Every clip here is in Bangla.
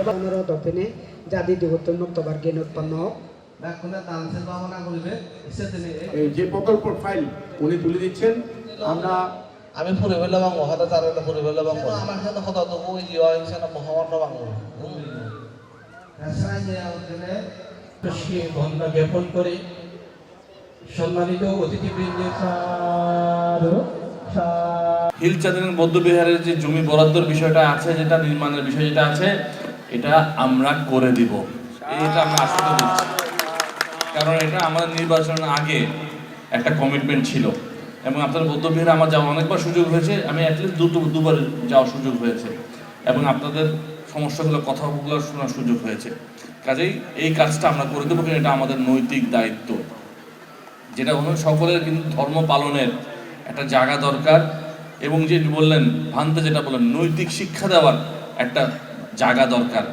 এবং দক্ষিণে জাতি দিগত্তর নক্তবার জ্ঞান উৎপন্ন হোক। এই যে প্রকল্পের ফাইল উনি তুলে দিচ্ছেন, আমরা আমি ফুরে ফেললাম মহাদা তার ফুরে ফেললাম আমার সাথে কথা তো ওই যে সেটা মহামান্য বাংলা ধন্যবাদ জ্ঞাপন করে সম্মানিত অতিথিবৃন্দের হিল চাঁদিনী বৌদ্ধবিহারের যে জমি বরাদ্দর বিষয়টা আছে, যেটা নির্মাণের বিষয় যেটা আছে, এটা আমরা করে দিব, এটা আমরা আশা দিচ্ছি। কারণ এটা আমাদের নির্বাচনের আগে একটা কমিটমেন্ট ছিল এবং আপনার বৌদ্ধবিহারে আমার যাওয়া অনেকবার সুযোগ হয়েছে, আমি অ্যাটলিস্ট দুবার যাওয়ার সুযোগ হয়েছে এবং আপনাদের সমস্যাগুলো কথাগুলো শোনার সুযোগ হয়েছে। কাজেই এই কাজটা আমরা করে দেবো, কিন্তু এটা আমাদের নৈতিক দায়িত্ব, যেটা হলো সকলের কিন্তু ধর্ম পালনের একটা জায়গা দরকার এবং যে বললেন ভান্তে যেটা বললেন নৈতিক শিক্ষা দেওয়ার একটা জায়গা দরকার।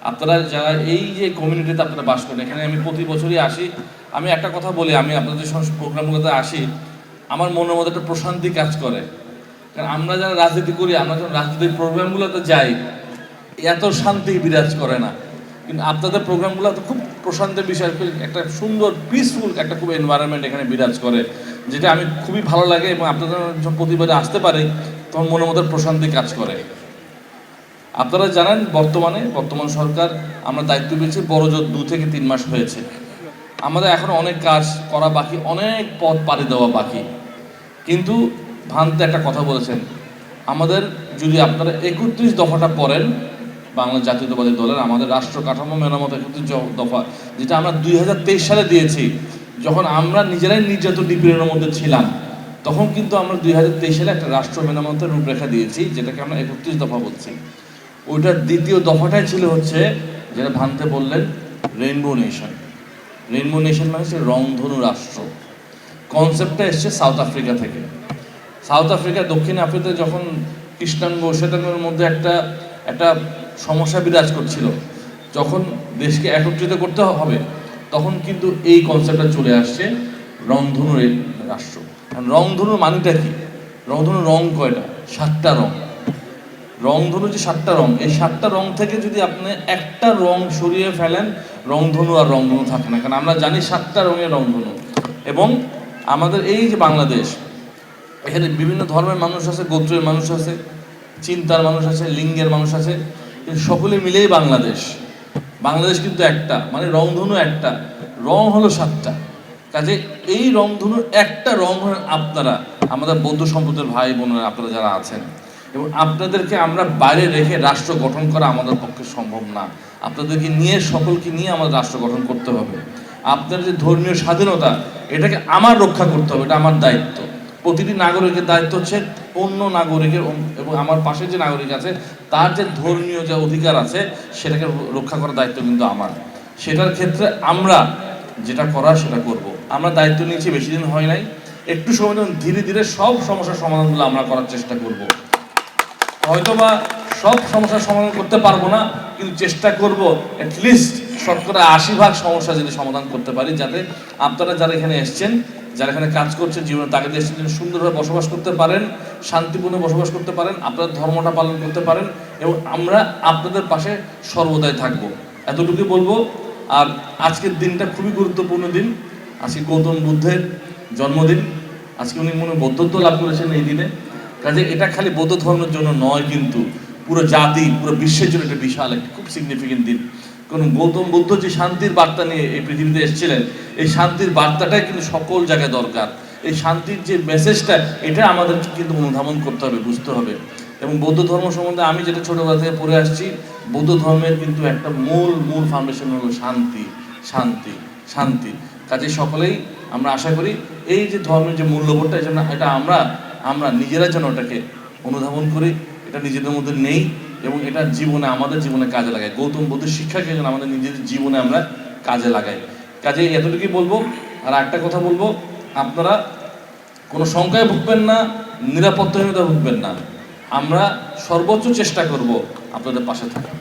আপনারা যারা এই যে কমিউনিটিতে আপনারা বাস করেন, এখানে আমি প্রতি বছরই আসি, আমি একটা কথা বলি, আমি আপনাদের প্রোগ্রামগুলোতে আসি, আমার মনের মধ্যে একটা প্রশান্তি কাজ করে। কারণ আমরা যারা রাজনীতি করি, আমরা যখন রাজনীতির প্রোগ্রামগুলোতে যাই এত শান্তি বিরাজ করে না, কিন্তু আপনাদের প্রোগ্রামগুলো তো খুব প্রশান্তের বিষয়, একটা সুন্দর পিসফুল একটা খুব এনভায়রনমেন্ট এখানে বিরাজ করে, যেটা আমি খুবই ভালো লাগে এবং আপনাদের যখন প্রতিবারে আসতে পারি তখন মনের মধ্যে প্রশান্তি কাজ করে। আপনারা জানেন বর্তমান সরকার আমরা দায়িত্ব পেয়েছি বড়জোর 2 থেকে 3 মাস হয়েছে। আমাদের এখন অনেক কাজ করা বাকি, অনেক পথ পাড়ি দেওয়া বাকি, কিন্তু ভান্তে একটা কথা বলেছেন, আমাদের যদি আপনারা 31 দফাটা পড়েন বাংলা জাতীয়তাবাদী দলের আমাদের রাষ্ট্র কাঠামো মেরামত 31 দফা, যেটা আমরা 2023 সালে দিয়েছি, যখন আমরা নিজেরাই নির্যাতন নিপীড়নের মধ্যে ছিলাম, তখন কিন্তু আমরা 2023 সালে একটা রাষ্ট্র মেরামতের রূপরেখা দিয়েছি, যেটাকে আমরা 31 দফা বলছি। ওইটার দ্বিতীয় দফাটাই ছিল হচ্ছে যেটা ভান্তে বললেন রেইনবো নেশন। রেইনবো নেশন মানে হচ্ছে রংধনু রাষ্ট্র। কনসেপ্টটা এসছে সাউথ আফ্রিকা থেকে। সাউথ আফ্রিকা দক্ষিণ আফ্রিকাতে যখন কৃষ্ণাঙ্গ শ্বেতাঙ্গের মধ্যে একটা সমস্যা বিরাজ করছিল, যখন দেশকে একত্রিত করতে হবে, তখন কিন্তু এই কনসেপ্টটা চলে আসছে রংধনুর রাষ্ট্র। রংধনুর মানেটা কি? রংধনুর রং কয়টা? 7টা রং। রংধনু যে 7টা রং, এই 7টা রং থেকে যদি আপনি একটা রং সরিয়ে ফেলেন, রংধনু আর রংধনু থাকে না। কারণ আমরা জানি 7টা রঙের রংধনু। এবং আমাদের এই যে বাংলাদেশ, এখানে বিভিন্ন ধর্মের মানুষ আছে, গোত্রের মানুষ আছে, চিন্তার মানুষ আছে, লিঙ্গের মানুষ আছে, সকলে মিলেই বাংলাদেশ। বাংলাদেশ কিন্তু একটা, মানে রংধনু একটা, রং হলো 7টা। কাজে এই রংধনুর একটা রং হলেন আপনারা, আমাদের বৌদ্ধ সম্প্রদায়ের ভাই বোনেরা, আপনারা যারা আছেন। এবং আপনাদেরকে আমরা বাইরে রেখে রাষ্ট্র গঠন করা আমাদের পক্ষে সম্ভব না। আপনাদেরকে নিয়ে, সকলকে নিয়ে আমাদের রাষ্ট্র গঠন করতে হবে। আপনার যে ধর্মীয় স্বাধীনতা, এটাকে আমার রক্ষা করতে হবে, এটা আমার দায়িত্ব। প্রতিটি নাগরিকের দায়িত্ব হচ্ছে অন্য নাগরিকের এবং আমার পাশে যে নাগরিক আছে তার যে ধর্মীয় যে অধিকার আছে সেটাকে রক্ষা করার দায়িত্ব কিন্তু আমার। সেটার ক্ষেত্রে আমরা যেটা করার সেটা করব। আমরা দায়িত্ব নিয়েছি, বেশি দিন হয় নাই, একটু সময় ধীরে ধীরে সব সমস্যার সমাধানগুলো আমরা করার চেষ্টা করব। হয়তোবা সব সমস্যার সমাধান করতে পারবো না, কিন্তু চেষ্টা করব অ্যাটলিস্ট 80% সমস্যা যদি সমাধান করতে পারি, যাতে আপনারা যারা এখানে এসছেন, যারা এখানে কাজ করছেন, জীবনে তাকে দেশের জন্য সুন্দরভাবে বসবাস করতে পারেন, শান্তিপূর্ণ বসবাস করতে পারেন, আপনার ধর্মটা পালন করতে পারেন, এবং আমরা আপনাদের পাশে সর্বদাই থাকবো, এতটুকুই বলবো। আর আজকের দিনটা খুবই গুরুত্বপূর্ণ দিন। আজকে গৌতম বুদ্ধের জন্মদিন। আজকে উনি বৌদ্ধত্ব লাভ করেছেন এই দিনে। কাজে এটা খালি বৌদ্ধ ধর্মের জন্য নয়, কিন্তু পুরো জাতি, পুরো বিশ্বের জন্য এটা বিশাল একটা খুব সিগনিফিকেন্ট দিন। কারণ গৌতম বুদ্ধ যে শান্তির বার্তা নিয়ে এই পৃথিবীতে এসেছিলেন, এই শান্তির বার্তাটাই কিন্তু সকল জায়গায় দরকার। এই শান্তির যে মেসেজটা, এটা আমাদের কিন্তু অনুধাবন করতে হবে, বুঝতে হবে। এবং বৌদ্ধ ধর্ম সম্বন্ধে আমি যেটা ছোটবেলা থেকে পড়ে আসছি, বৌদ্ধ ধর্মের কিন্তু একটা মূল ফাউন্ডেশন হলো শান্তি, শান্তি, শান্তি। কাজে সকলেই আমরা আশা করি এই যে ধর্মের যে মূল্যবোধটা, এটা আমরা নিজেরা যেন ওটাকে অনুধাবন করি, এটা নিজেদের মধ্যে নেই এবং এটা জীবনে, আমাদের জীবনে কাজে লাগাই। গৌতম বুদ্ধের শিক্ষাকে যেন আমাদের নিজেদের জীবনে আমরা কাজে লাগাই। কাজে এতটুকুই বলবো। আর একটা কথা বলবো, আপনারা কোনো শঙ্কায় ভুগবেন না, নিরাপত্তাহীনতা ভুগবেন না। আমরা সর্বোচ্চ চেষ্টা করব আপনাদের পাশে থাকা।